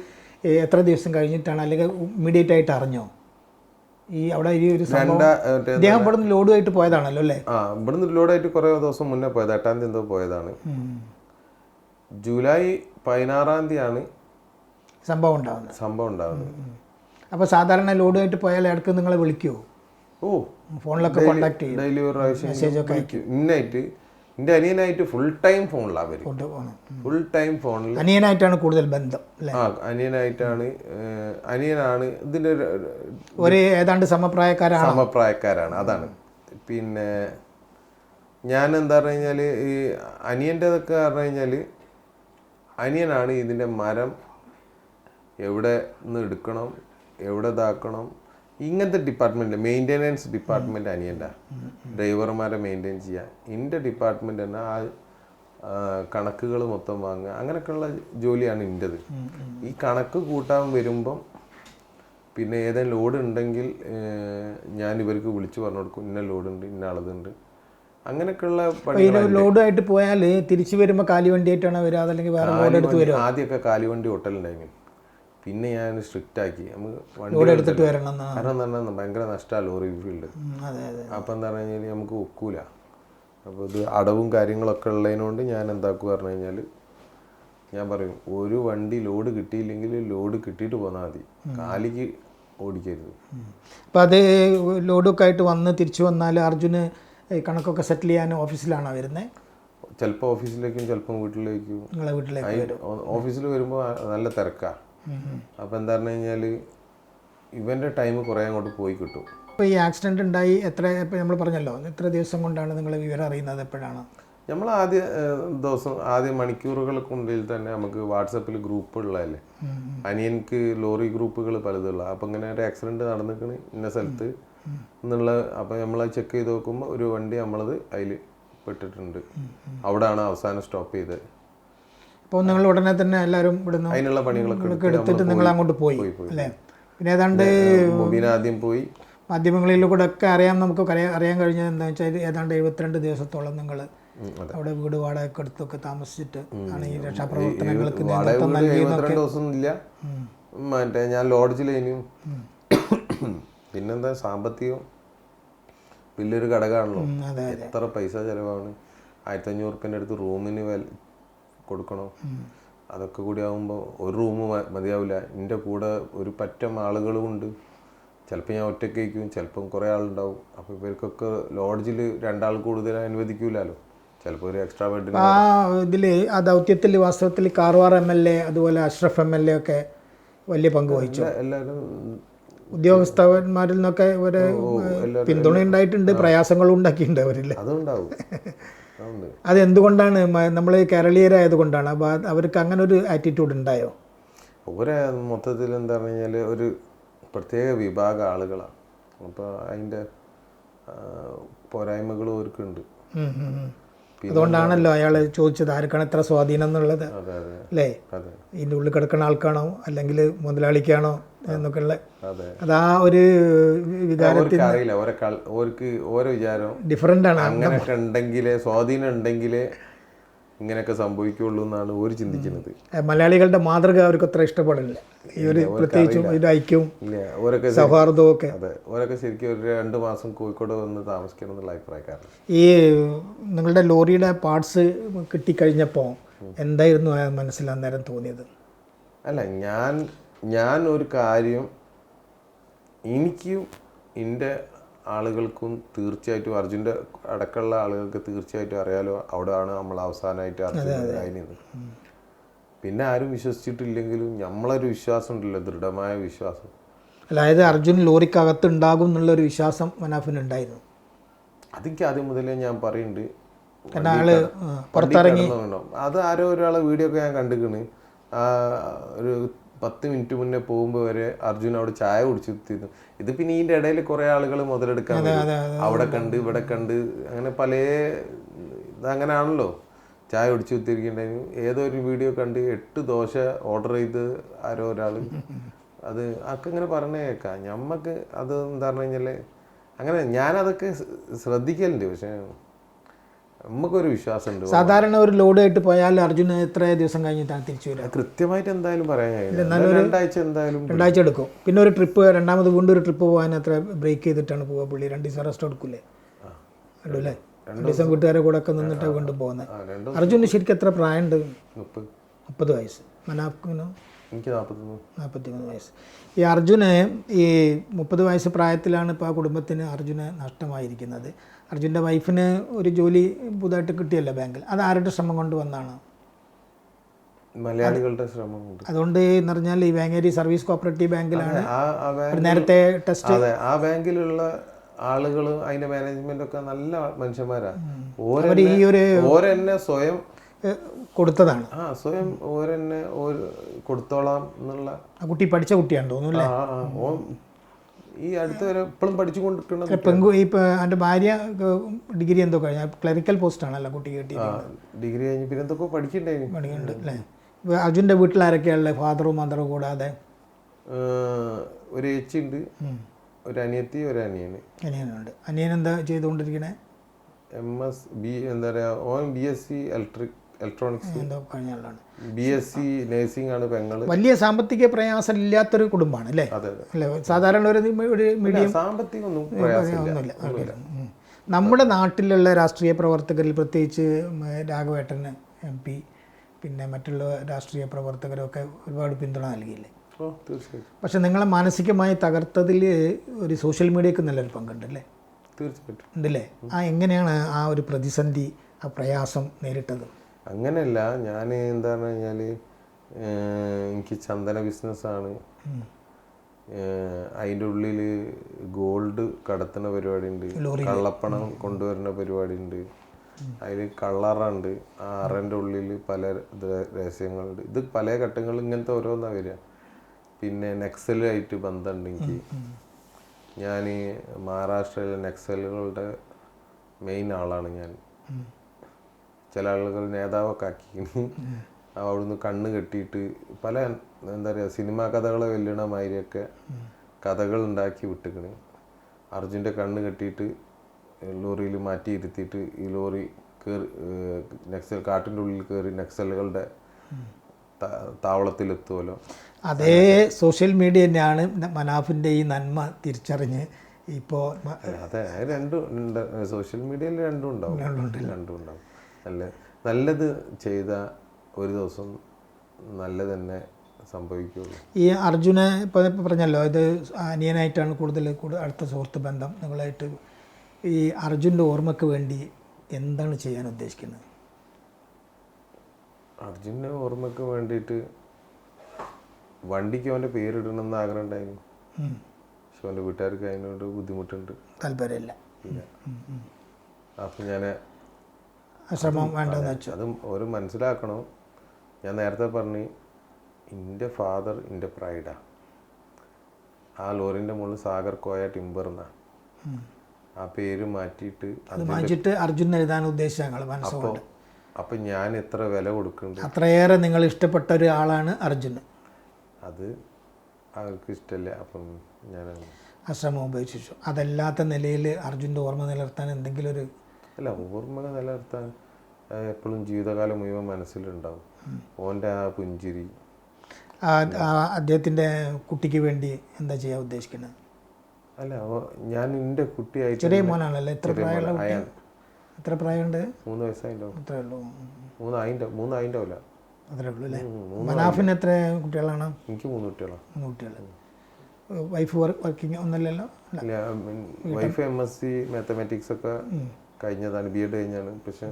എത്ര ദിവസം കഴിഞ്ഞിട്ടാണ്, അല്ലെങ്കിൽ ഇമ്മീഡിയറ്റ് ആയിട്ട് അറിഞ്ഞോ? ഈ അവിടെ ഈ ഒരു സംഭവം അദ്ദേഹം ഇവിടുന്ന് ലോഡുമായിട്ട് പോയതാണല്ലോ അല്ലേ? ഇവിടുന്ന് ലോഡായിട്ട് കുറേ ദിവസം മുന്നേ പോയത്, 8-ാം തീയതി എന്തോ പോയതാണ്. ജൂലൈ 16-ാം തീയതിയാണ് സംഭവം ഉണ്ടാകുന്നത്. അപ്പോൾ സാധാരണ ലോഡുമായിട്ട് പോയാൽ ഇടയ്ക്ക് നിങ്ങളെ വിളിക്കുമോ? ഫോണിലൊക്കെ കോൺടാക്ട് ചെയ്യും, ഡെയിലി ഒരു പ്രാവശ്യം ഇന്നായിട്ട്. എൻ്റെ അനിയനായിട്ട് ഫുൾ ടൈം ഫോണിലാണ്, ഫുൾ ടൈം ഫോണിൽ. അനിയനായിട്ടാണ് കൂടുതൽ ബന്ധം അല്ലേ? അനിയനാണ് ഇതിൻ്റെ ഒരു ഏതാണ്ട് സമപ്രായക്കാരാണ്. അതാണ്. പിന്നെ ഞാൻ എന്താ പറഞ്ഞു കഴിഞ്ഞാൽ ഈ അനിയൻ്റെതൊക്കെ പറഞ്ഞു കഴിഞ്ഞാൽ അനിയനാണ് ഇതിൻ്റെ മരം എവിടെ നിന്ന് എടുക്കണം, എവിടെ ഇതാക്കണം, ഇങ്ങനത്തെ ഡിപ്പാർട്ട്മെൻറ്റ്, മെയിൻ്റെനൻസ് ഡിപ്പാർട്ട്മെൻറ്റ് അനിയൻ്റെ. ഡ്രൈവർമാരെ മെയിൻറ്റെയിൻ ചെയ്യുക. എൻ്റെ ഡിപ്പാർട്ട്മെൻറ്റ് തന്നെ ആ കണക്കുകൾ മൊത്തം വാങ്ങുക, അങ്ങനെയൊക്കെയുള്ള ജോലിയാണ് എൻ്റെത്. ഈ കണക്ക് കൂട്ടാൻ വരുമ്പം പിന്നെ ഏതെങ്കിലും ലോഡ് ഉണ്ടെങ്കിൽ ഞാൻ ഇവർക്ക് വിളിച്ച് പറഞ്ഞു കൊടുക്കും, ഇന്ന ലോഡുണ്ട്, ഇന്ന ആളതുണ്ട്, അങ്ങനെയൊക്കെയുള്ള ലോഡായിട്ട് പോയാൽ തിരിച്ചു വരുമ്പോൾ കാലിവണ്ടിയായിട്ടാണ് വരിക, അതല്ലെങ്കിൽ വേറെ ലോഡ് എടുത്ത് വരും? ആദ്യമൊക്കെ കാലിവണ്ടി ഹോട്ടലുണ്ടായിരുന്നു, പിന്നെ ഞാൻ സ്ട്രിക്റ്റ് ആക്കി. നമുക്ക് വണ്ടി എടുത്തിട്ട് വരണം. കാരണം എന്താ പറഞ്ഞാൽ ഭയങ്കര നഷ്ടമാണ് ലോറി ഫീൽഡ്. അപ്പം എന്താ പറഞ്ഞു കഴിഞ്ഞാൽ നമുക്ക് ഒക്കൂല. അപ്പോൾ ഇത് അടവും കാര്യങ്ങളൊക്കെ ഉള്ളതിനോണ്ട് ഞാൻ എന്താക്കുക പറഞ്ഞു കഴിഞ്ഞാൽ ഞാൻ പറയും, ഒരു വണ്ടി ലോഡ് കിട്ടിയില്ലെങ്കിൽ ലോഡ് കിട്ടിയിട്ട് പോന്നാൽ മതി, കാലിക്ക് ഓടിക്കരുത്. അപ്പോൾ അത് ലോഡൊക്കെ ആയിട്ട് വന്ന് തിരിച്ചു വന്നാൽ അർജുന് ഈ കണക്കൊക്കെ സെറ്റിൽ ചെയ്യാൻ ഓഫീസിലാണോ വരുന്നത്? ചിലപ്പോൾ ഓഫീസിലേക്കും ചിലപ്പം വീട്ടിലേക്കും. നിങ്ങളെ വീട്ടിലേക്ക് ഓഫീസിൽ വരുമ്പോൾ നല്ല തിരക്കാണ്. അപ്പോൾ എന്താ പറഞ്ഞു കഴിഞ്ഞാൽ ഇവൻ്റെ ടൈം കുറേ അങ്ങോട്ട് പോയി കിട്ടും. അപ്പോൾ ഈ ആക്സിഡൻറ്റ് ഉണ്ടായി ഇപ്പോൾ നമ്മൾ പറഞ്ഞല്ലോ എത്ര ദിവസം കൊണ്ടാണ് നിങ്ങൾ വിവരം അറിയുന്നത്? എപ്പോഴാണ്? നമ്മൾ ആദ്യ മണിക്കൂറുകൾക്കുള്ളിൽ തന്നെ നമുക്ക് വാട്സപ്പിൽ ഗ്രൂപ്പുള്ളതല്ലേ. അനിയൻക്ക് ലോറി ഗ്രൂപ്പുകൾ പലതുള്ള. അപ്പം ഇങ്ങനെ ഒരു ആക്സിഡൻറ്റ് നടന്നിക്കണ് ഇന്ന സ്ഥലത്ത് എന്നുള്ള. അപ്പം നമ്മൾ ചെക്ക് ചെയ്ത് നോക്കുമ്പോൾ ഒരു വണ്ടി നമ്മളത് അതിൽ പെട്ടിട്ടുണ്ട്. അവിടെയാണ് അവസാനം സ്റ്റോപ്പ് ചെയ്തത്. അപ്പോൾ നിങ്ങൾ ഉടനെ തന്നെ എല്ലാവരും ഇവിടുന്ന് അതിനുള്ള പണികളൊക്കെ എടുത്തിട്ട് നിങ്ങൾ അങ്ങോട്ട് പോയി അല്ലേ? പിന്നെ ഏതാണ്ട് മുബീന ആദ്യം പോയി. മാധ്യമങ്ങളിലൂടെ ഒക്കെ നമുക്ക് അറിയാൻ കഴിഞ്ഞത് എന്താണെന്ന് വെച്ചാൽ ഏതാണ്ട് 72 ദിവസത്തോളം നിങ്ങൾ അവിടെ വീട് വാടകയൊക്കെ എടുത്തൊക്കെ താമസിച്ചിട്ട് ആണ് ഈ രക്ഷാപ്രവർത്തനങ്ങൾക്ക് നേതൃത്വം നൽകിയതൊക്കെ. മറ്റേ ഞാൻ ലോഡ്ജിലേനും. പിന്നെന്താ, സാമ്പത്തികം വലിയൊരു ഘടകമാണല്ലോ. എത്ര പൈസ ചിലവാണ്. 1500 റുപ്യൻ്റെ അടുത്ത് റൂമിന് കൊടുക്കണം. അതൊക്കെ കൂടി ആകുമ്പോൾ ഒരു റൂം മതിയാവില്ല. എൻ്റെ കൂടെ ഒരു പറ്റം ആളുകളും ഉണ്ട്. ചിലപ്പോൾ ഞാൻ ഒറ്റയ്ക്കും, ചിലപ്പം കുറേ ആളുണ്ടാവും. അപ്പോൾ ഇവർക്കൊക്കെ ലോഡ്ജിൽ 2 ആൾ കൂടുതൽ അനുവദിക്കൂലല്ലോ. ചിലപ്പോൾ ഒരു എക്സ്ട്രാ ബെഡ്. ആ ഇതിൽ ആ ദൗത്യത്തിൽ വാസ്തവത്തിൽ കാർവാർ MLA അതുപോലെ അഷ്റഫ് MLA ഒക്കെ വലിയ പങ്ക് വഹിച്ചു. എല്ലാവരും ഉദ്യോഗസ്ഥന്മാരിൽ നിന്നൊക്കെ ഒരു പിന്തുണ ഉണ്ടായിട്ടുണ്ട്, പ്രയാസങ്ങളും ഉണ്ടാക്കിയിട്ടുണ്ട് അവരിൽ. അതുണ്ടാവും. അതെന്തുകൊണ്ടാണ്? നമ്മൾ കേരളീയരായതുകൊണ്ടാണ്. അപ്പോൾ അവർക്ക് അങ്ങനെ ഒരു ആറ്റിറ്റ്യൂഡ് ഉണ്ടായോ? ഒരേ മൊത്തത്തിൽ എന്താ പറഞ്ഞു കഴിഞ്ഞാൽ ഒരു പ്രത്യേക വിഭാഗം ആളുകളാണ്. അപ്പോൾ അതിൻ്റെ പോരായ്മകളും അവർക്കുണ്ട്. അതുകൊണ്ടാണല്ലോ അയാൾ ചോദിച്ചത് ആർക്കാണ് എത്ര സ്വാധീനം എന്നുള്ളത് അല്ലേ? ഇതിൻ്റെ ഉള്ളിൽ കിടക്കുന്ന ആൾക്കാണോ അല്ലെങ്കിൽ മുതലാളിക്കാണോ എന്നൊക്കെ ഉള്ള അതാ ഒരു വികാരത്തിന് അറിയില്ല. ഓരോ വിചാരം ഡിഫറൻ്റ് ആണ്. അങ്ങനെയൊക്കെ ഉണ്ടെങ്കിലേ, സ്വാധീനം ഉണ്ടെങ്കിലേ ഇങ്ങനെയൊക്കെ സംഭവിക്കുള്ളൂ എന്നാണ് ഒരു ചിന്തിക്കുന്നത്. മലയാളികളുടെ മാതൃക അവർക്ക് അത്ര ഇഷ്ടപ്പെടില്ല. ഈ ഒരു പ്രത്യേകിച്ചും ഒരു ഐക്യവും സൗഹാർദ്ദവും ഒക്കെ. അതെ, ഓരൊക്കെ ശരിക്കും ഒരു 2 മാസം കോഴിക്കോട് വന്ന് താമസിക്കണം എന്നുള്ള അഭിപ്രായക്കാരാണ്. ഈ നിങ്ങളുടെ ലോറിയുടെ പാർട്സ് കിട്ടിക്കഴിഞ്ഞപ്പോൾ എന്തായിരുന്നു മനസ്സിൽ അന്നേരം തോന്നിയത്? അല്ല, ഞാൻ ഒരു കാര്യം എനിക്കും എൻ്റെ ആളുകൾക്കും തീർച്ചയായിട്ടും, അർജുൻ്റെ അടക്കമുള്ള ആളുകൾക്ക് തീർച്ചയായിട്ടും അറിയാലോ അവിടെയാണ് നമ്മൾ അവസാനമായിട്ട് അർജുൻ. പിന്നെ ആരും വിശ്വസിച്ചിട്ടില്ലെങ്കിലും നമ്മളൊരു വിശ്വാസം ഉണ്ടല്ലോ, ദൃഢമായ വിശ്വാസം. അതായത് അർജുൻ ലോറിക്കകത്ത് ഉണ്ടാകും എന്നുള്ളൊരു വിശ്വാസം മനാഫിനുണ്ടായിരുന്നു. അതെനിക്ക് ആദ്യം മുതലേ ഞാൻ പറയുന്നുണ്ട്. പുറത്തിറങ്ങി അത് ആരോ ഒരാളെ വീഡിയോ ഒക്കെ ഞാൻ കണ്ടിരിക്കണ്. ഒരു 10 മിനിറ്റ് മുന്നേ പോകുമ്പോൾ വരെ അർജുൻ അവിടെ ചായ കുടിച്ചിരുന്നു. ഇത് പിന്നെ ഇതിൻ്റെ ഇടയിൽ കുറേ ആളുകൾ മുതലെടുക്കാൻ അവിടെ കണ്ട് ഇവിടെ കണ്ട് അങ്ങനെ പല ഇതങ്ങനെയാണല്ലോ. ചായ കുടിച്ച് കുത്തിരിക്കണ്ടായിരുന്നു. ഏതോ ഒരു വീഡിയോ കണ്ട് 8 ദോശ ഓർഡർ ചെയ്ത് ആരോ ഒരാൾ. അത് ഒക്കെ ഇങ്ങനെ പറഞ്ഞ കേൾക്കാം. ഞമ്മക്ക് അത് എന്താ പറഞ്ഞു കഴിഞ്ഞാൽ അങ്ങനെ ഞാനതൊക്കെ ശ്രദ്ധിക്കലുണ്ട്. പക്ഷേ നമുക്കൊരു വിശ്വാസമുണ്ട്. സാധാരണ ഒരു ലോഡ് ആയിട്ട് പോയാൽ അർജുന് എത്ര ദിവസം കഴിഞ്ഞിട്ടാണ് തിരിച്ചു വരിക? കൃത്യമായിട്ട് എന്തായാലും പറയാൻ കഴിയില്ല. 2 ആഴ്ച എന്തായാലും 2 ആഴ്ച എടുക്കും. പിന്നെ ഒരു ട്രിപ്പ് രണ്ടാമത് വീണ്ടും ഒരു ട്രിപ്പ് പോകാൻ എത്ര ബ്രേക്ക് ചെയ്തിട്ടാണ് പോവുക പുള്ളി? 2 ദിവസം റെസ്റ്റ് എടുക്കൂലേ? അല്ലേ? 2 ദിവസം വീട്ടുകാരെ കൂടെ ഒക്കെ നിന്നിട്ട് വീണ്ടും പോകുന്നത്. അർജുന് ശരിക്കും എത്ര പ്രായമുണ്ട്? 30 വയസ്സ്. മനാഫിനോ? എനിക്ക് 43 വയസ്സ്. ഈ അർജുന് ഈ 30 വയസ്സ് പ്രായത്തിലാണ് ഇപ്പോൾ ആ കുടുംബത്തിന് അർജുന് നഷ്ടമായിരിക്കുന്നത്. അർജുൻ്റെ വൈഫിന് ഒരു ജോലി പുതുതായിട്ട് കിട്ടിയല്ലോ ബാങ്കിൽ. അത് ആരുടെ ശ്രമം കൊണ്ട് വന്നാണ്? മലയാളികളുടെ ശ്രമം കൊണ്ട്. അതുകൊണ്ട് എന്ന് പറഞ്ഞാൽ ഈ വേങ്ങേരി സർവീസ് കോപ്പറേറ്റീവ് ബാങ്കിലാണ് നേരത്തെ ടെസ്റ്റ്. അതെ, ആ ബാങ്കിലുള്ള ആളുകൾ അതിന്റെ മാനേജ്മെന്റ് ഒക്കെ നല്ല മനുഷ്യന്മാരാണ്. ഓരെന്നെ സ്വയം കൊടുത്തതാണ്. സ്വയം ഓരെന്നെ കൊടുത്തോളാം എന്നുള്ള. ആ കുട്ടി പഠിച്ച കുട്ടിയാണ് തോന്നുന്നു. ഈ അടുത്ത് വരെ എപ്പോഴും പഠിച്ചുകൊണ്ടിരിക്കുന്നത്. എൻ്റെ ഭാര്യ ഡിഗ്രി എന്തോ കഴിഞ്ഞ ക്ലറിക്കൽ പോസ്റ്റാണല്ലോ കുട്ടി കിട്ടിയത്. ഡിഗ്രി കഴിഞ്ഞ് പിന്നെ എന്തൊക്കെ പഠിക്കുന്നുണ്ട് അല്ലേ? അർജുൻ്റെ വീട്ടിൽ ആരൊക്കെയാണുള്ളത്? ഫാദറും മദറും കൂടാതെ ഒരു ചേച്ചി ഉണ്ട്, ഒരു അനിയത്തി, ഒരു അനിയനുണ്ട്. അനിയൻ എന്താ ചെയ്തുകൊണ്ടിരിക്കണേ? MSc എന്താ പറയുക, BSc ഇലക്ട്രോണിക്സ് എന്തോ കഴിഞ്ഞാലാണ്. BSc നഴ്സിംഗ് ആണ് പെങ്ങള്. വലിയ സാമ്പത്തിക പ്രയാസം ഇല്ലാത്തൊരു കുടുംബമാണ് അല്ലേ? അല്ലേ? സാധാരണ ഒരു മീഡിയം സാമ്പത്തികമൊന്നും ഒന്നുമില്ല. നമ്മുടെ നാട്ടിലുള്ള രാഷ്ട്രീയ പ്രവർത്തകരിൽ പ്രത്യേകിച്ച് രാഘവേട്ടന് MP പിന്നെ മറ്റുള്ള രാഷ്ട്രീയ പ്രവർത്തകരൊക്കെ ഒരുപാട് പിന്തുണ നൽകിയില്ലേ? ഓ തീർച്ചയായിട്ടും പക്ഷെ നിങ്ങളെ മാനസികമായി തകർത്തതിൽ ഒരു സോഷ്യൽ മീഡിയക്ക് നല്ലൊരു പങ്കുണ്ടല്ലേ? തീർച്ചയായിട്ടും ഉണ്ടല്ലേ? എങ്ങനെയാണ് ആ ഒരു പ്രതിസന്ധി, ആ പ്രയാസം നേരിട്ടത്? അങ്ങനെയല്ല, ഞാൻ എന്താണെന്ന് കഴിഞ്ഞാൽ എനിക്ക് ചന്ദന ബിസിനസ്സാണ്. അതിൻ്റെ ഉള്ളിൽ ഗോൾഡ് കടത്തുന്ന പരിപാടി ഉണ്ട്, കള്ളപ്പണം കൊണ്ടുവരുന്ന പരിപാടി ഉണ്ട്, അതിൽ കള്ളറുണ്ട്. ആ അറൻ്റെ ഉള്ളിൽ പല രഹസ്യങ്ങളുണ്ട്. ഇത് പല ഘട്ടങ്ങളിൽ ഇങ്ങനത്തെ ഓരോന്നാണ് വരിക. പിന്നെ നക്സലുമായിട്ട് ബന്ധമുണ്ട് എനിക്ക്. ഞാൻ മഹാരാഷ്ട്രയിലെ നക്സലുകളുടെ മെയിൻ ആളാണ് ഞാൻ. ചില ആളുകൾ നേതാവൊക്കെ ആക്കി അവിടുന്ന് കണ്ണ് കെട്ടിയിട്ട് പല എന്താ പറയുക സിനിമാ കഥകളെ വെല്ലുന്ന മാതിരിയൊക്കെ കഥകൾ ഉണ്ടാക്കി വിട്ടിക്കണ്. അർജുൻ്റെ കണ്ണ് കെട്ടിയിട്ട് ലോറിയിൽ മാറ്റി ഇരുത്തിയിട്ട് ഈ ലോറി കയറി നക്സൽ കാട്ടിൻ്റെ ഉള്ളിൽ കയറി നക്സലുകളുടെ താവളത്തിലെത്തുമല്ലോ. അതേ സോഷ്യൽ മീഡിയ തന്നെയാണ് മനാഫിൻ്റെ ഈ നന്മ തിരിച്ചറിഞ്ഞ് ഇപ്പോൾ അതെ രണ്ടും ഉണ്ട്. സോഷ്യൽ മീഡിയയിൽ രണ്ടും ഉണ്ടാവും. നല്ലത് ചെയ്ത ഒരു ദിവസം നല്ലത് തന്നെ സംഭവിക്കുള്ളൂ. ഈ അർജുനെ ഇപ്പോൾ പറഞ്ഞല്ലോ, ഇത് അനിയനായിട്ടാണ് കൂടുതൽ അടുത്ത സുഹൃത്ത് ബന്ധം നിങ്ങളായിട്ട്. ഈ അർജുൻ്റെ ഓർമ്മയ്ക്ക് വേണ്ടി എന്താണ് ചെയ്യാൻ ഉദ്ദേശിക്കുന്നത്? അർജുൻ്റെ ഓർമ്മയ്ക്ക് വേണ്ടിയിട്ട് വണ്ടിക്ക് അവൻ്റെ പേരിടണമെന്ന് ആഗ്രഹം ഉണ്ടായിരുന്നു. പക്ഷെ അവൻ്റെ വീട്ടുകാർക്ക് അതിനോട് ബുദ്ധിമുട്ടുണ്ട്, താല്പര്യമില്ല. അപ്പം ഞാൻ ശ്രമം വേണ്ടെന്ന് വെച്ചു. അത് ഒരു മനസ്സിലാക്കണം. ഞാൻ നേരത്തെ പറഞ്ഞു എൻ്റെ ഫാദർ എൻ്റെ പ്രൈഡാണ്. ആ ലോറിൻ്റെ മുകളിൽ സാഗർ കോയ ടിമ്പർ എന്നാ ആ പേര് മാറ്റിയിട്ട് അർജുൻ എഴുതാൻ ഉദ്ദേശിച്ച മനസ്സുകൊണ്ട്. അപ്പം ഞാൻ എത്ര വില കൊടുക്കുന്നുണ്ട്. അത്രയേറെ നിങ്ങൾ ഇഷ്ടപ്പെട്ട ഒരാളാണ് അർജുൻ. അത് അവർക്ക് ഇഷ്ടമല്ല. അപ്പം ഞാൻ ആ ശ്രമം ഉപേക്ഷിച്ചു. അതല്ലാത്ത നിലയിൽ അർജുൻ്റെ ഓർമ്മ നിലനിർത്താൻ എന്തെങ്കിലും ഒരു അല്ല, ഓർമ്മ നിലനിർത്താൻ എപ്പോഴും ജീവിതകാലം മുഴുവൻ മനസ്സിലുണ്ടാവും. ഓൻ്റെ ആ പുഞ്ചിരി. അദ്ദേഹത്തിൻ്റെ കുട്ടിക്ക് വേണ്ടി എന്താ ചെയ്യാൻ ഉദ്ദേശിക്കുന്നത്? അല്ല, ഞാൻ എൻ്റെ കുട്ടിയായിട്ട് ചെറിയ മോനാണല്ലോ. എത്ര പ്രായമുള്ള? എത്ര പ്രായമുണ്ട്? 3 വയസ്സായിട്ടുണ്ടാവും. അത്രേ ഉള്ളൂ. 3 ആയിട്ടാവില്ല. അത്രേ ഉള്ളൂ അല്ലേ? മനാഫിന് എത്ര കുട്ടികളാണ്? എനിക്ക് 3 കുട്ടികളാണ്. 3 കുട്ടികൾ. വൈഫ് വർക്കിംഗ് ഒന്നുമില്ലല്ലോ? ഇല്ല, വൈഫ് MSc മാത്തമാറ്റിക്സ് ഒക്കെ കഴിഞ്ഞതാണ്, BEd കഴിഞ്ഞാണ്. പക്ഷെ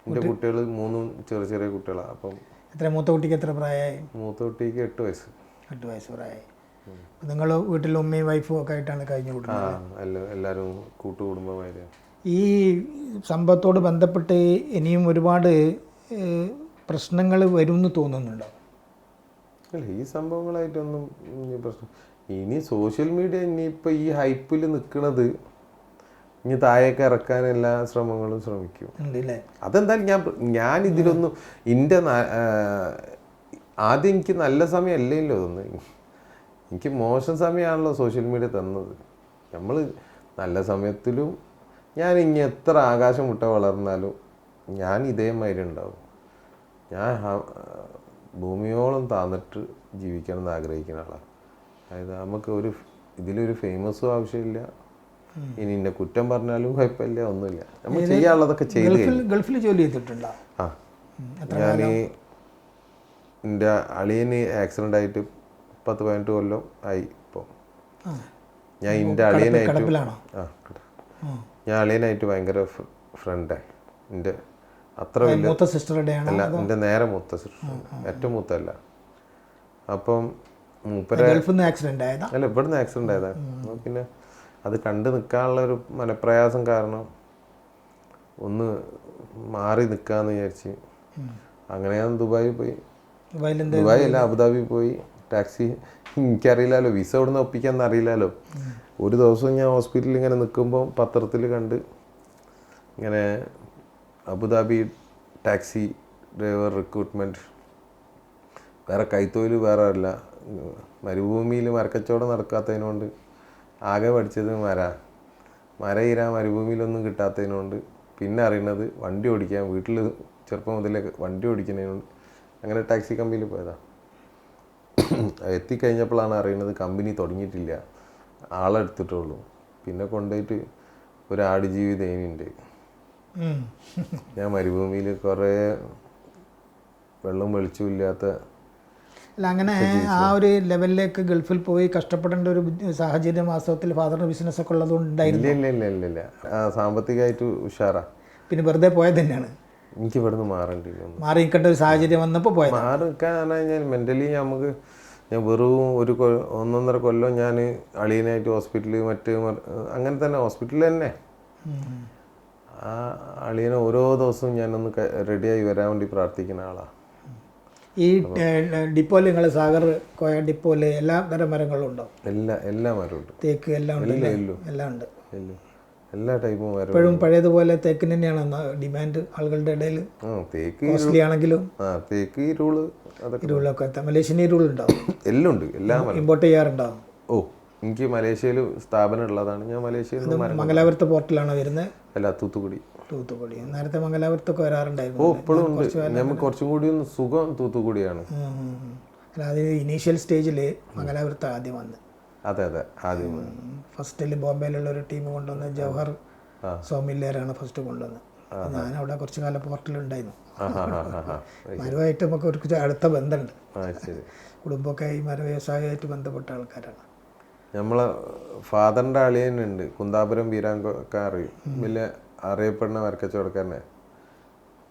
എൻ്റെ കുട്ടികൾ 3 ചെറിയ കുട്ടികളാണ്. അപ്പം എത്ര മൂത്ത കുട്ടിക്ക് എത്ര പ്രായമായി? മൂത്ത കുട്ടിക്ക് 8 വയസ്സ്. 8 വയസ്സ് പ്രായമായി. നിങ്ങൾ വീട്ടിൽ ഉമ്മയും വൈഫും ഒക്കെ ആയിട്ടാണ് കഴിഞ്ഞു കൂടുന്നത്? എല്ലാവരും കൂട്ടുകുടുംബമായിരുന്നു. ഈ സംഭവത്തോട് ബന്ധപ്പെട്ട് ഇനിയും ഒരുപാട് പ്രശ്നങ്ങൾ വരുമെന്ന് തോന്നുന്നുണ്ടോ? അല്ല, ഈ സംഭവങ്ങളായിട്ടൊന്നും ഇനി പ്രശ്നം. ഇനി സോഷ്യൽ മീഡിയ ഇനിയിപ്പോൾ ഈ ഹൈപ്പിൽ നിൽക്കുന്നത് ഇനി താഴേക്ക് ഇറക്കാൻ എല്ലാ ശ്രമങ്ങളും ശ്രമിക്കും. അതെന്തായാലും ഞാൻ ഇതിലൊന്നും എൻ്റെ ആദ്യം എനിക്ക് നല്ല സമയമല്ലല്ലോ തോന്നുന്നു. എനിക്ക് മോശം സമയമാണല്ലോ സോഷ്യൽ മീഡിയ തന്നത്. നമ്മൾ നല്ല സമയത്തിലും ഞാൻ ഇനി എത്ര ആകാശം വിട്ട വളർന്നാലും ഞാൻ ഇതേമാതിരി ഉണ്ടാവും. ഞാൻ ഭൂമിയോളം താന്നിട്ട് ജീവിക്കണം എന്ന് ആഗ്രഹിക്കുന്ന ആളാണ്. അതായത് നമുക്ക് ഇതിലൊരു ഫേമസും ആവശ്യമില്ല. ഇനി എന്നെ കുറ്റം പറഞ്ഞാലും കുഴപ്പമില്ല, ഒന്നുമില്ല. നമ്മൾ ചെയ്യാനുള്ളതൊക്കെ ചെയ്ത് ഗൾഫിൽ ജോലി ചെയ്തിട്ടുണ്ടോ? ഞാൻ എൻ്റെ അളിയന് ആക്സിഡൻ്റ് ആയിട്ട് 10-18 കൊല്ലം ആയി. ഇപ്പോൾ ഞാൻ എൻ്റെ അളിയനായിട്ട് ഭയങ്കര ഫ്രണ്ടായി. എൻ്റെ അത്ര വലിയ അല്ല, എൻ്റെ നേരെ മൂത്ത സിസ്റ്റർ, ഏറ്റവും മൂത്തല്ല. അപ്പം മൂപ്പര അല്ല, ഇവിടുന്ന് ആക്സിഡൻ്റ് ആയതാണ്. പിന്നെ അത് കണ്ടു നിൽക്കാനുള്ള ഒരു മനപ്രയാസം കാരണം ഒന്ന് മാറി നിൽക്കാമെന്ന് വിചാരിച്ച് അങ്ങനെ ഞാൻ ദുബായിൽ പോയി. ദുബായ് അല്ല, അബുദാബി പോയി. ടാക്സി എനിക്കറിയില്ലല്ലോ, വിസ ഇവിടുന്ന് ഒപ്പിക്കാമെന്ന് അറിയില്ലല്ലോ. ഒരു ദിവസം ഞാൻ ഹോസ്പിറ്റലിൽ ഇങ്ങനെ നിൽക്കുമ്പോൾ പത്രത്തിൽ കണ്ട് ഇങ്ങനെ അബുദാബി ടാക്സി ഡ്രൈവർ റിക്രൂട്ട്മെൻറ്റ്. വേറെ കൈത്തൊഴിൽ വേറെ അല്ല, മരുഭൂമിയിൽ മരക്കച്ചവടം നടക്കാത്തതിനോണ്ട് ആകെ പഠിച്ചത് മര ഈരാ മരുഭൂമിയിലൊന്നും കിട്ടാത്തതിനോണ്ട് പിന്നെ അറിയണത് വണ്ടി ഓടിക്കാൻ, വീട്ടിൽ ചെറുപ്പം മുതലേ വണ്ടി ഓടിക്കുന്നതിനോണ്ട് അങ്ങനെ ടാക്സി കമ്പനിയിൽ പോയതാണ്. എത്തിക്കഴിഞ്ഞപ്പോഴാണ് അറിയുന്നത് കമ്പനി തുടങ്ങിയിട്ടില്ല, ആളെടുത്തിട്ടുള്ളൂ. പിന്നെ കൊണ്ടുപോയിട്ട് ഒരു ആടുജീവിതം ഇനിയുണ്ട്. ഞാൻ മരുഭൂമിയിൽ കുറേ വെള്ളം വെളിച്ചമില്ലാത്ത അല്ല അങ്ങനെ ആ ഒരു ലെവലിലേക്ക് ഗൾഫിൽ പോയി കഷ്ടപ്പെടേണ്ട ഒരു സാഹചര്യം വാസ്തവത്തിൽ ഫാദറിൻ്റെ ബിസിനസ്സൊക്കെ ഉള്ളതുകൊണ്ടായിരുന്നു. ഇല്ല സാമ്പത്തികമായിട്ട് ഉഷാറാ. പിന്നെ വെറുതെ പോയത് തന്നെയാണ്. എനിക്ക് ഇവിടുന്ന് മാറേണ്ടി വന്നു. മാറി നിൽക്കേണ്ട ഒരു സാഹചര്യം വന്നപ്പോൾ പോയത്. മാറി നിൽക്കാൻ പറഞ്ഞാൽ മെൻ്റലി ഞാൻ വെറും 1.5 കൊല്ലം ഞാൻ അളിയനായിട്ട് ഹോസ്പിറ്റലിൽ അങ്ങനെ തന്നെ ഹോസ്പിറ്റലിൽ തന്നെ ആ അളിയനെ ഓരോ ദിവസവും ഞാനൊന്ന് റെഡിയായി വരാൻ വേണ്ടി പ്രാർത്ഥിക്കുന്ന ആളാണ്. ഈ ഡിപ്പോയിൽ നിങ്ങൾ സാഗർ കോയ ഡിപ്പോയിൽ എല്ലാ തരം മരങ്ങളും ഉണ്ടോ? എല്ലാ മരവും ഉണ്ട്. തേക്ക് എല്ലാം ഉണ്ട്. എല്ലാം ഉണ്ട്. എല്ലാ ടൈപ്പും മരം. ഇപ്പോഴും പഴയതുപോലെ തേക്കിന് തന്നെയാണ് ഡിമാൻഡ് ആളുകളുടെ ഇടയിൽ. കോസ്റ്റ്ലി ആണെങ്കിലും തേക്ക് ഇരുളൊക്കെ മലേഷ്യൻ ഇരുൾ ഉണ്ടാവും. എല്ലാം ഉണ്ട്. എല്ലാം ഇമ്പോർട്ട് ചെയ്യാറുണ്ടാവും. എനിക്ക് മലേഷ്യയിൽ സ്ഥാപനം ഉള്ളതാണ്. ഞാൻ മലേഷ്യയിൽ മംഗലാപുരത്ത് പോർട്ടിലാണോ വരുന്നത്? അല്ല, തൂത്തുക്കുടി. നേരത്തെ മംഗലാപുരത്തൊക്കെ വരാറുണ്ടായിരുന്നു. ഇപ്പോഴും ഉണ്ട്. നമുക്ക് കുറച്ചും കൂടി ഒന്ന് സുഖം തൂത്തുക്കുടിയാണ്. അത് ഇനീഷ്യൽ സ്റ്റേജിൽ മംഗലാപുരത്ത് ആദ്യം വന്ന്. അതെ ആദ്യം ഫസ്റ്റിൽ ബോംബെയിലുള്ള ഒരു ടീം കൊണ്ടുവന്ന് ജവഹർ സോമില്ലേരാണ് ഫസ്റ്റ് കൊണ്ടുവന്നത്. ഞാനവിടെ കുറച്ച് കാലം പോർട്ടിലുണ്ടായിരുന്നു. മരമായിട്ട് നമുക്ക് ഒരു അടുത്ത ബന്ധമുണ്ട്. കുടുംബമൊക്കെ ഈ മര വ്യവസായമായിട്ട് ബന്ധപ്പെട്ട ആൾക്കാരാണ്. നമ്മളെ ഫാദറിൻ്റെ അളിയനുണ്ട്, കുന്താപുരം വീരാങ്കാർ, വലിയ അറിയപ്പെടുന്ന മരക്കച്ചവടക്കാരനെ.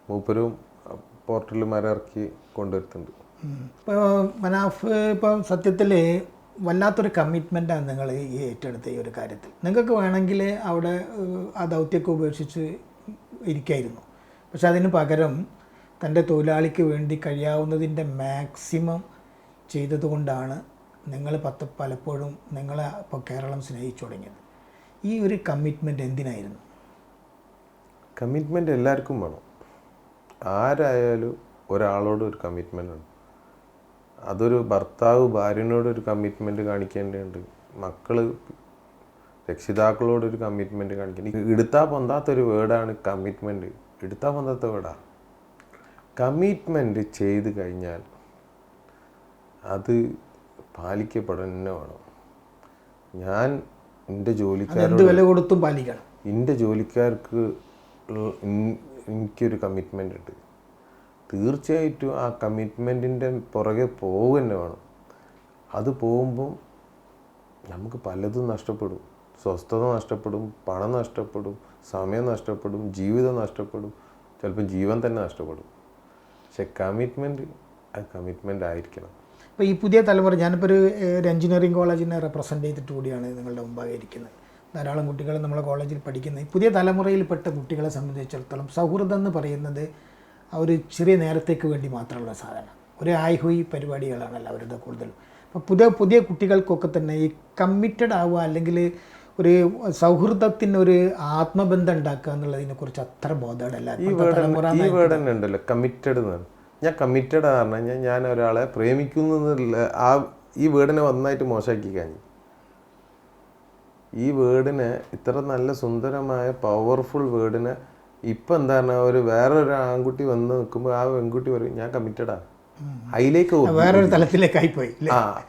മൂപ്പരും പോർട്ടിൽ മരം ഇറക്കി കൊണ്ടുവരുത്തുന്നുണ്ട്. ഇപ്പോൾ മനാഫ് ഇപ്പോൾ സത്യത്തിൽ വല്ലാത്തൊരു കമ്മിറ്റ്മെൻറ്റാണ് നിങ്ങൾ ഈ ഏറ്റെടുത്ത ഈ ഒരു കാര്യത്തിൽ. നിങ്ങൾക്ക് വേണമെങ്കിൽ അവിടെ ആ ദൗത്യമൊക്കെ ഉപേക്ഷിച്ച് ഇരിക്കായിരുന്നു. പക്ഷെ അതിന് പകരം തൻ്റെ തൊഴിലാളിക്ക് വേണ്ടി കഴിയാവുന്നതിൻ്റെ മാക്സിമം ചെയ്തതുകൊണ്ടാണ് നിങ്ങൾ പലപ്പോഴും നിങ്ങളെ ഇപ്പോൾ കേരളം സ്നേഹിച്ചു തുടങ്ങിയത്. ഈ ഒരു കമ്മിറ്റ്മെൻറ്റ് എന്തിനായിരുന്നു? കമ്മിറ്റ്മെൻറ്റ് എല്ലാവർക്കും വേണം. ആരായാലും ഒരാളോട് ഒരു കമ്മിറ്റ്മെൻ്റ് ഉണ്ട്. അതൊരു ഭർത്താവ് ഭാര്യനോടൊരു കമ്മിറ്റ്മെൻറ്റ് കാണിക്കേണ്ടതുണ്ട്. മക്കൾ രക്ഷിതാക്കളോടൊരു കമ്മിറ്റ്മെൻറ്റ് കാണിക്കേണ്ടത്. എടുത്താൽ പൊന്താത്തൊരു വേർഡാണ് കമ്മിറ്റ്മെൻറ്റ്. എടുത്താൽ പൊന്താത്ത വേർഡാണ്. കമ്മിറ്റ്മെൻറ്റ് ചെയ്ത് കഴിഞ്ഞാൽ അത് പാലിക്കപ്പെടുന്ന വേണം. ഞാൻ എൻ്റെ ജോലിക്കാരോട് വില കൊടുത്തും പാലിക്കണം. എൻ്റെ ജോലിക്കാർക്ക് എനിക്കൊരു കമ്മിറ്റ്മെൻ്റ് ഉണ്ട്. തീർച്ചയായിട്ടും ആ കമ്മിറ്റ്മെൻറ്റിൻ്റെ പുറകെ പോവുക തന്നെ വേണം. അത് പോകുമ്പം നമുക്ക് പലതും നഷ്ടപ്പെടും. സ്വസ്ഥത നഷ്ടപ്പെടും, പണം നഷ്ടപ്പെടും, സമയം നഷ്ടപ്പെടും, ജീവിതം നഷ്ടപ്പെടും, ചിലപ്പോൾ ജീവൻ തന്നെ നഷ്ടപ്പെടും. പക്ഷെ കമ്മിറ്റ്മെൻറ്റ് ആയിരിക്കണം. ഇപ്പോൾ ഈ പുതിയ തലമുറ, ഞാനിപ്പോൾ ഒരു എഞ്ചിനീയറിംഗ് കോളേജിനെ റെപ്രസെൻ്റ് ചെയ്തിട്ട് കൂടിയാണ് നിങ്ങളുടെ മുമ്പാകെ ഇരിക്കുന്നത്. ധാരാളം കുട്ടികൾ നമ്മളെ കോളേജിൽ പഠിക്കുന്ന പുതിയ തലമുറയിൽപ്പെട്ട കുട്ടികളെ സംബന്ധിച്ചിടത്തോളം സൗഹൃദം എന്ന് പറയുന്നത് ആ ഒരു ചെറിയ നേരത്തേക്ക് വേണ്ടി മാത്രമുള്ള സാധനം. ഒരു ആയ്ഹോയി പരിപാടികളാണല്ലോ അവരുടെ കൂടുതലും. അപ്പോൾ പുതിയ കുട്ടികൾക്കൊക്കെ തന്നെ ഈ കമ്മിറ്റഡ് ആവുക, അല്ലെങ്കിൽ ഒരു സൗഹൃദത്തിനൊരു ആത്മബന്ധം ഉണ്ടാക്കുക എന്നുള്ളതിനെക്കുറിച്ച് അത്ര ബോധമല്ല. ഈ വേർഡ് തന്നെ ഉണ്ടല്ലോ, കമ്മിറ്റഡ് എന്നാണ്. ഞാൻ കമ്മിറ്റഡ് എന്ന് പറഞ്ഞു കഴിഞ്ഞാൽ ഞാൻ ഒരാളെ പ്രേമിക്കുന്നു എന്നുള്ള ഈ വേർഡിനെ ഒന്നായിട്ട് മോശമാക്കി കഴിഞ്ഞു. ഈ വേർഡിനെ, ഇത്ര നല്ല സുന്ദരമായ പവർഫുൾ വേർഡിനെ ഇപ്പം എന്താ പറഞ്ഞാൽ വേറൊരു ആൺകുട്ടി വന്ന് നിൽക്കുമ്പോൾ ആ പെൺകുട്ടി പറയും ഞാൻ കമ്മിറ്റഡാ. അതിലേക്ക് വേറൊരു തലത്തിലേക്കായി പോയി.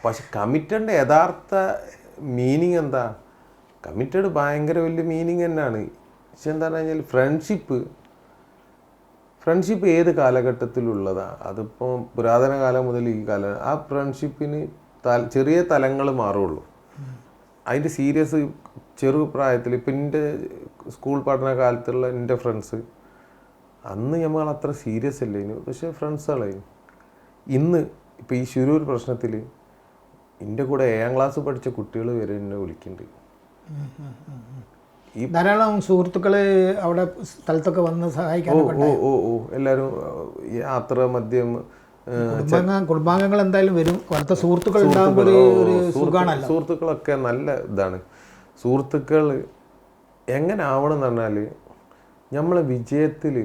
പക്ഷെ കമ്മിറ്റഡിൻ്റെ യഥാർത്ഥ മീനിങ് എന്താ? കമ്മിറ്റഡ് ഭയങ്കര വലിയ മീനിങ് തന്നെയാണ്. പക്ഷെ എന്താണെന്ന് കഴിഞ്ഞാൽ ഫ്രണ്ട്ഷിപ്പ് ഏത് കാലഘട്ടത്തിലുള്ളതാണ്. അതിപ്പോൾ പുരാതന കാലം മുതൽ ഈ കാലം ആ ഫ്രണ്ട്ഷിപ്പിന് ചെറിയ തലങ്ങൾ മാറുള്ളൂ. അതിൻ്റെ സീരിയസ് ചെറുപ്രായത്തിൽ ഇപ്പം എൻ്റെ സ്കൂൾ പഠന കാലത്തുള്ള എൻ്റെ ഫ്രണ്ട്സ് അന്ന് നമ്മൾ അത്ര സീരിയസ് അല്ലേനു, പക്ഷേ ഫ്രണ്ട്സുകളായിരുന്നു. ഇന്ന് ഇപ്പോൾ ഈ ശുരൂർ പ്രശ്നത്തിൽ എൻ്റെ കൂടെ 7ാം ക്ലാസ് പഠിച്ച കുട്ടികൾ വരെ എന്നെ വിളിക്കുന്നുണ്ട്. ധാരാളം സുഹൃത്തുക്കൾ അവിടെ സ്ഥലത്തൊക്കെ വന്ന് സഹായിക്കാൻ. എല്ലാവരും യാത്ര മദ്യം കുടുംബാംഗങ്ങൾ എന്തായാലും വരും. അടുത്ത സുഹൃത്തുക്കൾ സുഹൃത്തുക്കളൊക്കെ നല്ല ഇതാണ്. സുഹൃത്തുക്കൾ എങ്ങനെ ആവണം എന്ന് പറഞ്ഞാൽ നമ്മളെ വിജയത്തിൽ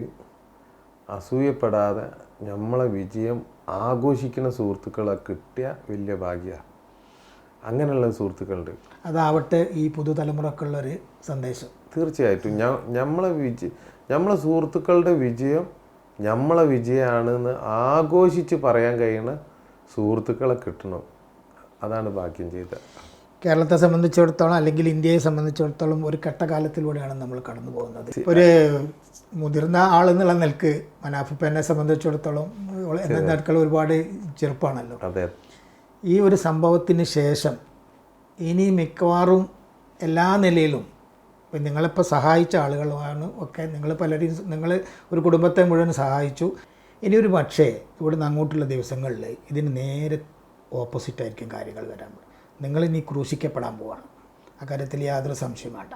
അസൂയപ്പെടാതെ നമ്മളെ വിജയം ആഘോഷിക്കുന്ന സുഹൃത്തുക്കളെ കിട്ടിയ വലിയ ഭാഗ്യമാണ്. അങ്ങനെയുള്ള സുഹൃത്തുക്കളുണ്ട്. അതാവട്ടെ ഈ പുതുതലമുറക്കുള്ളൊരു സന്ദേശം. തീർച്ചയായിട്ടും നമ്മളെ സുഹൃത്തുക്കളുടെ വിജയം നമ്മളെ വിജയമാണെന്ന് ആഘോഷിച്ച് പറയാൻ കഴിയുന്ന സുഹൃത്തുക്കളെ കിട്ടണം. അതാണ് ഭാഗ്യം ചെയ്തത്. കേരളത്തെ സംബന്ധിച്ചിടത്തോളം അല്ലെങ്കിൽ ഇന്ത്യയെ സംബന്ധിച്ചിടത്തോളം ഒരു ഘട്ടകാലത്തിലൂടെയാണ് നമ്മൾ കടന്നു പോകുന്നത്. ഒരു മുതിർന്ന ആളെന്നുള്ള നിലക്ക് മനാഫ് എന്നെ സംബന്ധിച്ചിടത്തോളം എന്നതിനേക്കാൾ ഒരുപാട് ചെറുപ്പമാണല്ലോ. അതെ. ഈ ഒരു സംഭവത്തിന് ശേഷം ഇനി മിക്കവാറും എല്ലാ നിലയിലും ഇപ്പം നിങ്ങളിപ്പോൾ സഹായിച്ച ആളുകളാണ് ഒക്കെ, നിങ്ങൾ പലരും, നിങ്ങൾ ഒരു കുടുംബത്തെ മുഴുവൻ സഹായിച്ചു. ഇനി ഒരു പക്ഷേ ഇവിടുന്ന് അങ്ങോട്ടുള്ള ദിവസങ്ങളിൽ ഇതിന് നേരെ ഓപ്പോസിറ്റായിരിക്കും കാര്യങ്ങൾ വരാൻ. നിങ്ങളിനി ക്രൂശിക്കപ്പെടാൻ പോവാണ്. അക്കാര്യത്തിൽ യാതൊരു സംശയം വേണ്ട.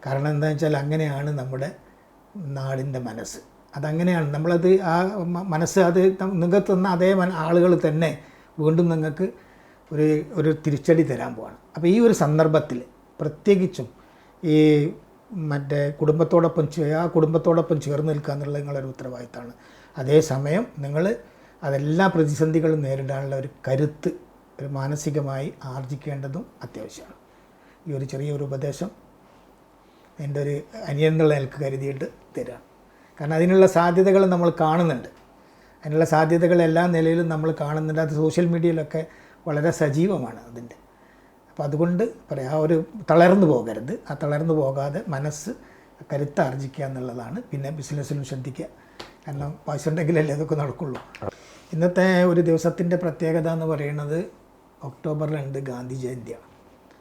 കാരണം എന്താണെന്ന് വെച്ചാൽ അങ്ങനെയാണ് നമ്മുടെ നാടിൻ്റെ മനസ്സ്. അതങ്ങനെയാണ്. നമ്മളത് ആ മനസ്സ് അത് നിങ്ങൾക്ക് തന്ന അതേ ആളുകൾ തന്നെ വീണ്ടും നിങ്ങൾക്ക് ഒരു തിരിച്ചടി തരാൻ പോവാണ്. അപ്പോൾ ഈ ഒരു സന്ദർഭത്തിൽ പ്രത്യേകിച്ചും ഈ മറ്റേ കുടുംബത്തോടൊപ്പം ചേർന്ന് നിൽക്കുക എന്നുള്ളത് നിങ്ങളൊരു ഉത്തരവാദിത്തമാണ്. അതേസമയം നിങ്ങൾ അതെല്ലാ പ്രതിസന്ധികളും നേരിടാനുള്ള ഒരു കരുത്ത് ഒരു മാനസികമായി ആർജിക്കേണ്ടതും അത്യാവശ്യമാണ്. ഈ ഒരു ചെറിയൊരു ഉപദേശം എൻ്റെ ഒരു അനിയൻ എന്നുള്ള നിലക്ക് കരുതിയിട്ട് തരാം. കാരണം അതിനുള്ള സാധ്യതകൾ നമ്മൾ കാണുന്നുണ്ട്. അതിനുള്ള സാധ്യതകൾ എല്ലാ നിലയിലും നമ്മൾ കാണുന്നുണ്ട്. അത് സോഷ്യൽ മീഡിയയിലൊക്കെ വളരെ സജീവമാണ് അതിൻ്റെ. അപ്പോൾ അതുകൊണ്ട് പറയാം, ഒരു തളർന്നു പോകരുത്. ആ തളർന്നു പോകാതെ മനസ്സ് കരുത്താർജിക്കുക എന്നുള്ളതാണ്. പിന്നെ ബിസിനസ്സിലും ശ്രദ്ധിക്കുക. കാരണം പൈസ ഉണ്ടെങ്കിലല്ലേ അതൊക്കെ നടക്കുള്ളൂ. ഇന്നത്തെ ഒരു ദിവസത്തിൻ്റെ പ്രത്യേകത എന്ന് പറയുന്നത് ഒക്ടോബർ 2 ഗാന്ധി ജയന്തിയാണ്.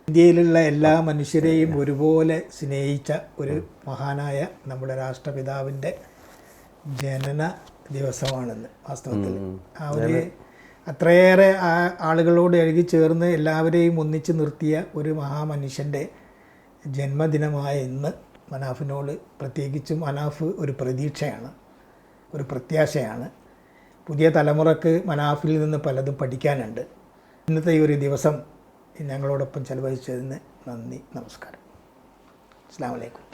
ഇന്ത്യയിലുള്ള എല്ലാ മനുഷ്യരെയും ഒരുപോലെ സ്നേഹിച്ച ഒരു മഹാനായ നമ്മുടെ രാഷ്ട്രപിതാവിൻ്റെ ജനന ദിവസമാണെന്ന്. വാസ്തവത്തിൽ ആ ഒരു അത്രയേറെ ആളുകളോട് എഴുതി ചേർന്ന് എല്ലാവരെയും ഒന്നിച്ച് നിർത്തിയ ഒരു മഹാമനുഷ്യൻ്റെ ജന്മദിനമായ ഇന്ന് മനാഫിനോട് പ്രത്യേകിച്ചും മനാഫ് ഒരു പ്രതീക്ഷയാണ്, ഒരു പ്രത്യാശയാണ്. പുതിയ തലമുറക്ക് മനാഫിൽ നിന്ന് പലതും പഠിക്കാനുണ്ട്. ഇന്നത്തെ ഈ ഒരു ദിവസം ഞങ്ങളോടൊപ്പം ചെലവഴിച്ചതിന് നന്ദി, നമസ്കാരം. അസ്സലാമു അലൈക്കും.